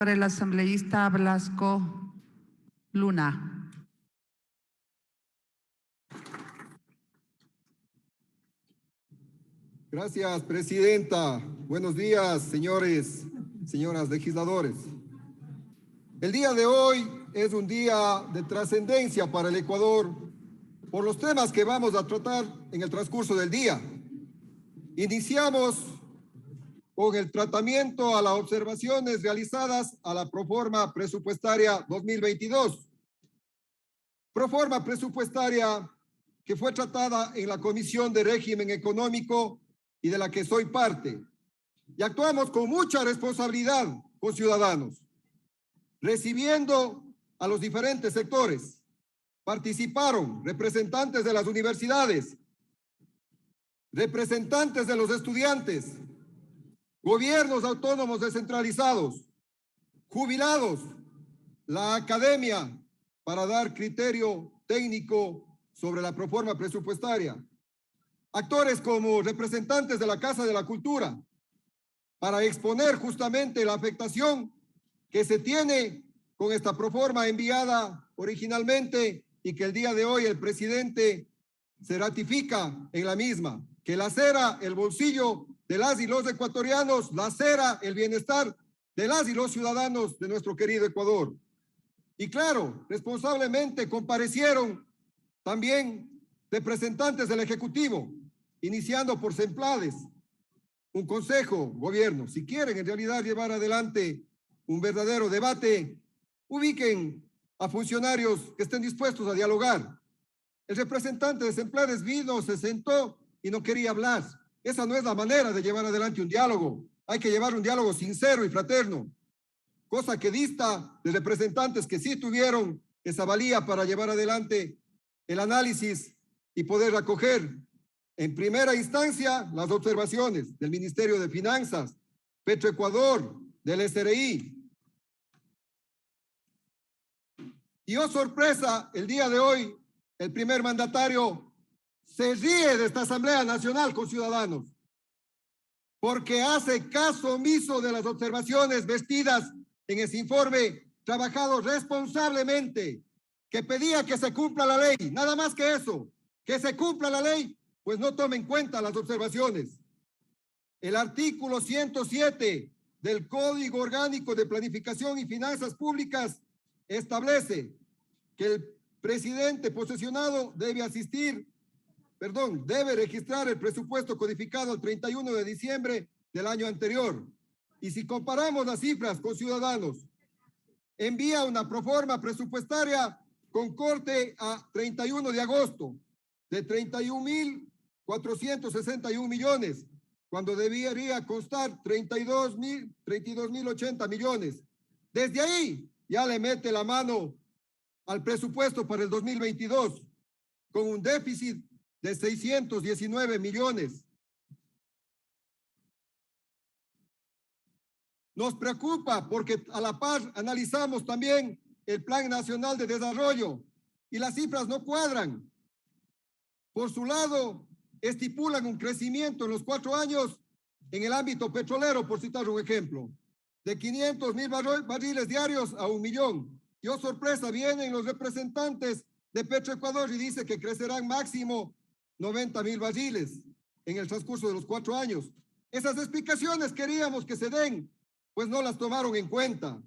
Para el asambleísta Blasco Luna. Gracias, presidenta. Buenos días, señores, señoras legisladores. El día de hoy es un día de trascendencia para el Ecuador por los temas que vamos a tratar en el transcurso del día. Iniciamos con el tratamiento a las observaciones realizadas a la proforma presupuestaria 2022. Proforma presupuestaria que fue tratada en la Comisión de Régimen Económico y de la que soy parte. Y actuamos con mucha responsabilidad con ciudadanos, recibiendo a los diferentes sectores. Participaron representantes de las universidades, representantes de los estudiantes, gobiernos autónomos descentralizados, jubilados, la academia, para dar criterio técnico sobre la proforma presupuestaria. Actores como representantes de la Casa de la Cultura, para exponer justamente la afectación que se tiene con esta proforma enviada originalmente y que el día de hoy el presidente se ratifica en la misma, que lacera el bolsillo de las y los ecuatorianos, lacera el bienestar de las y los ciudadanos de nuestro querido Ecuador. Y claro, responsablemente comparecieron también representantes del Ejecutivo, iniciando por Semplades, un consejo, gobierno. Si quieren en realidad llevar adelante un verdadero debate, ubiquen a funcionarios que estén dispuestos a dialogar. El representante de Semplades vino, se sentó y no quería hablar. Esa no es la manera de llevar adelante un diálogo. Hay que llevar un diálogo sincero y fraterno, cosa que dista de representantes que sí tuvieron esa valía para llevar adelante el análisis y poder acoger en primera instancia las observaciones del Ministerio de Finanzas, Petroecuador, del SRI. Y oh sorpresa, el día de hoy el primer mandatario se ríe de esta Asamblea Nacional con ciudadanos, porque hace caso omiso de las observaciones vestidas en ese informe trabajado responsablemente, que pedía que se cumpla la ley, nada más que eso, que se cumpla la ley, pues no tome en cuenta las observaciones. El artículo 107 del Código Orgánico de Planificación y Finanzas Públicas establece que el presidente posesionado debe registrar el presupuesto codificado el 31 de diciembre del año anterior. Y si comparamos las cifras con ciudadanos, envía una proforma presupuestaria con corte a 31 de agosto de 31.461 millones, cuando debería constar 32.080 millones. Desde ahí ya le mete la mano al presupuesto para el 2022, con un déficit de 619 millones. Nos preocupa porque a la par analizamos también el Plan Nacional de Desarrollo y las cifras no cuadran. Por su lado, estipulan un crecimiento en los 4 años en el ámbito petrolero, por citar un ejemplo, de 500,000 barriles diarios a 1,000,000. Y oh sorpresa, vienen los representantes de Petroecuador y dice que crecerán máximo 90,000 barriles en el transcurso de los 4 años. Esas explicaciones queríamos que se den, pues no las tomaron en cuenta.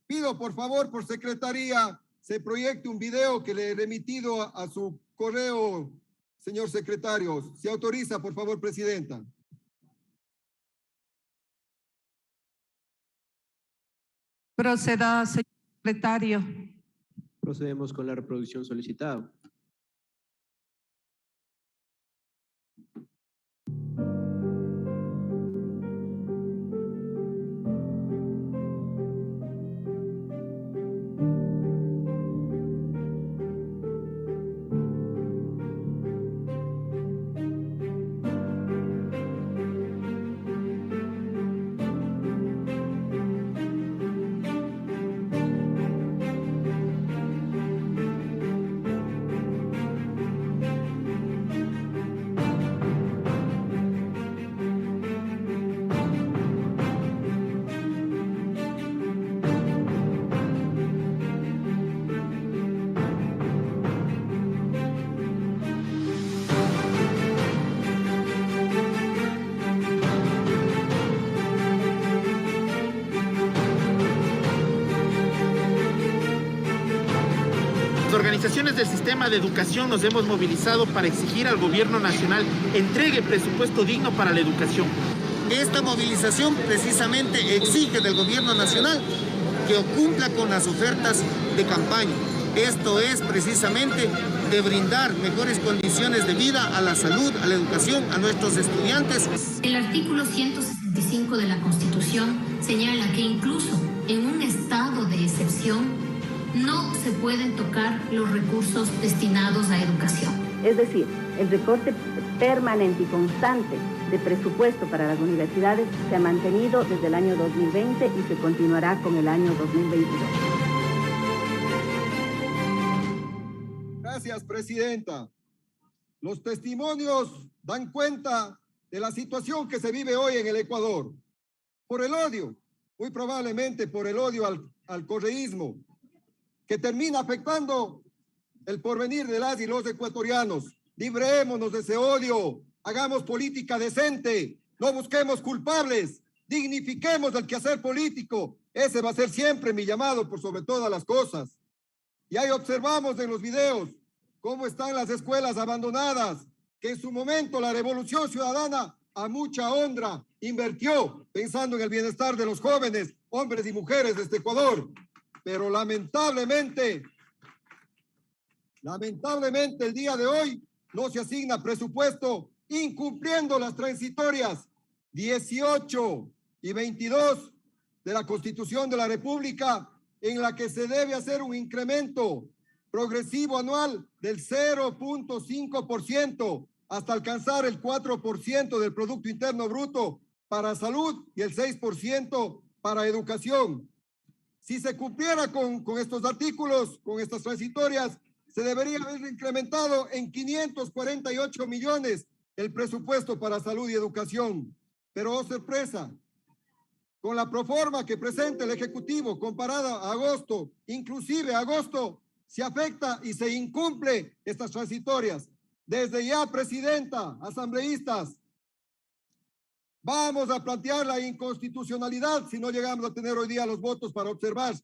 Pido por favor, por secretaría, se proyecte un video que le he remitido a su correo, señor secretario. ¿Se autoriza, por favor, presidenta? Proceda, señor secretario. Procedemos con la reproducción solicitada. organizaciones del sistema de educación nos hemos movilizado para exigir al gobierno nacional entregue presupuesto digno para la educación. Esta movilización precisamente exige del gobierno nacional que cumpla con las ofertas de campaña. Esto es precisamente de brindar mejores condiciones de vida a la salud, a la educación, a nuestros estudiantes. El artículo 165 de la Constitución señala que incluso en un estado de excepción no se pueden tocar los recursos destinados a educación. Es decir, el recorte permanente y constante de presupuesto para las universidades se ha mantenido desde el año 2020 y se continuará con el año 2022. Gracias, presidenta. Los testimonios dan cuenta de la situación que se vive hoy en el Ecuador. Por el odio, muy probablemente por el odio al correísmo, que termina afectando el porvenir de las y los ecuatorianos. Librémonos de ese odio, hagamos política decente, no busquemos culpables, dignifiquemos el quehacer político. Ese va a ser siempre mi llamado por sobre todas las cosas. Y ahí observamos en los videos cómo están las escuelas abandonadas, que en su momento la Revolución Ciudadana a mucha honra invirtió pensando en el bienestar de los jóvenes, hombres y mujeres de este Ecuador. Pero lamentablemente el día de hoy no se asigna presupuesto, incumpliendo las transitorias 18 y 22 de la Constitución de la República, en la que se debe hacer un incremento progresivo anual del 0.5% hasta alcanzar el 4% del Producto Interno Bruto para salud y el 6% para educación. Si se cumpliera con estos artículos, con estas transitorias, se debería haber incrementado en 548 millones el presupuesto para salud y educación. Pero, oh sorpresa, con la proforma que presenta el Ejecutivo comparada a agosto, inclusive agosto, se afecta y se incumple estas transitorias. Desde ya, presidenta, asambleístas, vamos a plantear la inconstitucionalidad si no llegamos a tener hoy día los votos para observar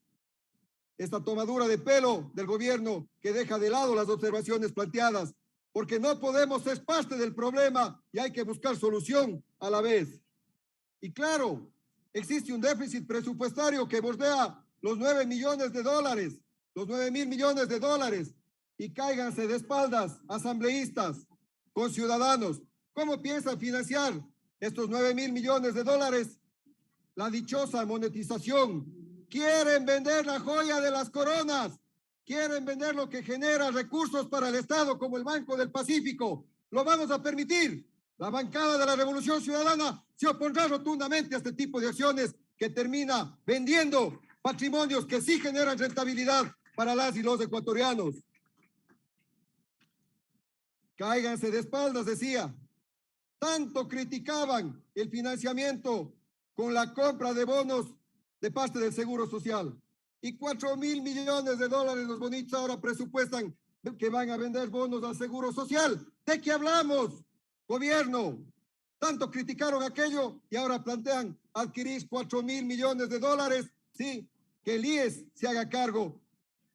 esta tomadura de pelo del gobierno que deja de lado las observaciones planteadas, porque no podemos ser parte del problema y hay que buscar solución a la vez. Y claro, existe un déficit presupuestario que bordea los 9 millones de dólares, los 9.000 millones de dólares, y cáiganse de espaldas, asambleístas, con ciudadanos. ¿Cómo piensan financiar estos 9.000 millones de dólares? La dichosa monetización. Quieren vender la joya de las coronas, quieren vender lo que genera recursos para el Estado, como el Banco del Pacífico. ¿Lo vamos a permitir? La bancada de la Revolución Ciudadana se opondrá rotundamente a este tipo de acciones que termina vendiendo patrimonios que sí generan rentabilidad para las y los ecuatorianos. Cáiganse de espaldas, decía. Tanto criticaban el financiamiento con la compra de bonos de parte del Seguro Social. Y 4.000 millones de dólares los bonitos ahora presupuestan que van a vender bonos al Seguro Social. ¿De qué hablamos, gobierno? Tanto criticaron aquello y ahora plantean adquirir 4.000 millones de dólares, sí, que el IES se haga cargo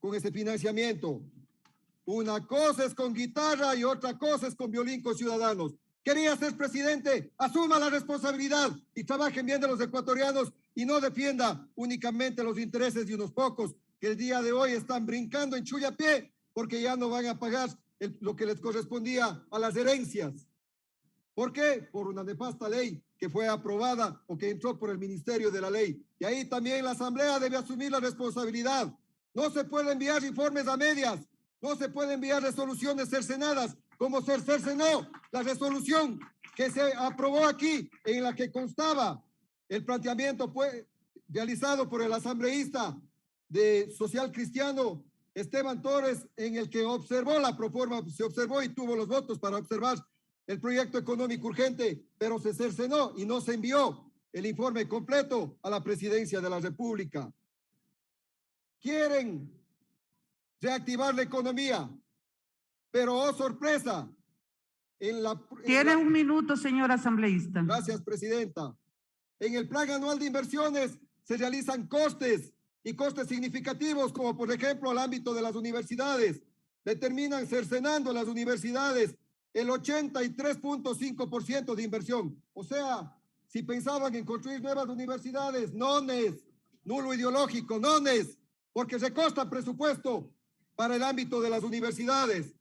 con ese financiamiento. Una cosa es con guitarra y otra cosa es con violín con ciudadanos. Quería ser presidente, asuma la responsabilidad y trabajen bien de los ecuatorianos y no defienda únicamente los intereses de unos pocos que el día de hoy están brincando en chullapié porque ya no van a pagar lo que les correspondía a las herencias. ¿Por qué? Por una nefasta ley que fue aprobada o que entró por el Ministerio de la Ley. Y ahí también la Asamblea debe asumir la responsabilidad. No se puede enviar informes a medias, no se puede enviar resoluciones cercenadas, como se cercenó la resolución que se aprobó aquí, en la que constaba el planteamiento realizado por el asambleísta de Social Cristiano, Esteban Torres, en el que observó la proforma, se observó y tuvo los votos para observar el proyecto económico urgente, pero se cercenó y no se envió el informe completo a la Presidencia de la República. Quieren reactivar la economía, pero oh sorpresa. Tiene un minuto, señor asambleísta. Gracias, presidenta. En el plan anual de inversiones se realizan costes y costes significativos, como por ejemplo al ámbito de las universidades. le terminan cercenando a las universidades el 83.5% de inversión. O sea, si pensaban en construir nuevas universidades, nones, nulo ideológico, nones, porque se costa presupuesto para el ámbito de las universidades.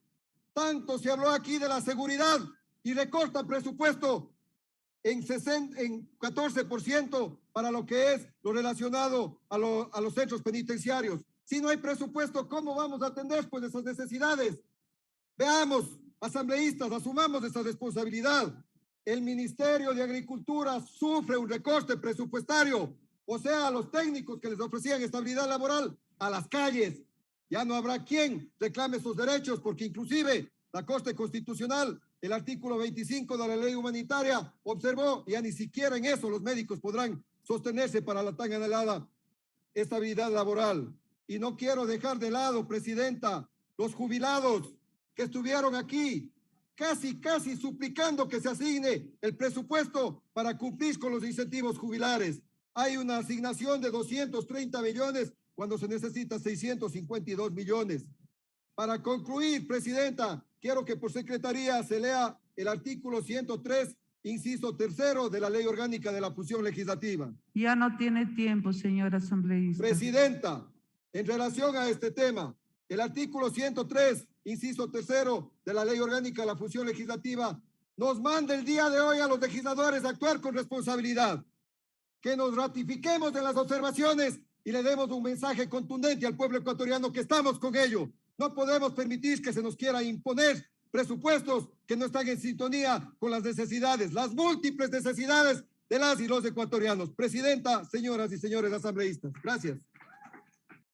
Tanto se habló aquí de la seguridad y recorta presupuesto en 14% para lo que es lo relacionado a los centros penitenciarios. Si no hay presupuesto, ¿cómo vamos a atender pues esas necesidades? Veamos, asambleístas, asumamos esa responsabilidad. El Ministerio de Agricultura sufre un recorte presupuestario, o sea, a los técnicos que les ofrecían estabilidad laboral, a las calles. Ya no habrá quien reclame sus derechos, porque inclusive la Corte Constitucional, el artículo 25 de la ley humanitaria, observó, ya ni siquiera en eso los médicos podrán sostenerse para la tan anhelada estabilidad laboral. Y no quiero dejar de lado, Presidenta, los jubilados que estuvieron aquí, casi suplicando que se asigne el presupuesto para cumplir con los incentivos jubilares. Hay una asignación de 230 millones cuando se necesita 652 millones. Para concluir, Presidenta, quiero que por secretaría se lea el artículo 103, inciso 3 de la Ley Orgánica de la Función Legislativa. Ya no tiene tiempo, señor asambleísta. Presidenta, en relación a este tema, el artículo 103, inciso 3 de la Ley Orgánica de la Función Legislativa nos manda el día de hoy a los legisladores a actuar con responsabilidad, que nos ratifiquemos en las observaciones y le demos un mensaje contundente al pueblo ecuatoriano que estamos con ello. No podemos permitir que se nos quiera imponer presupuestos que no están en sintonía con las necesidades, las múltiples necesidades de las y los ecuatorianos. Presidenta, señoras y señores asambleístas, gracias.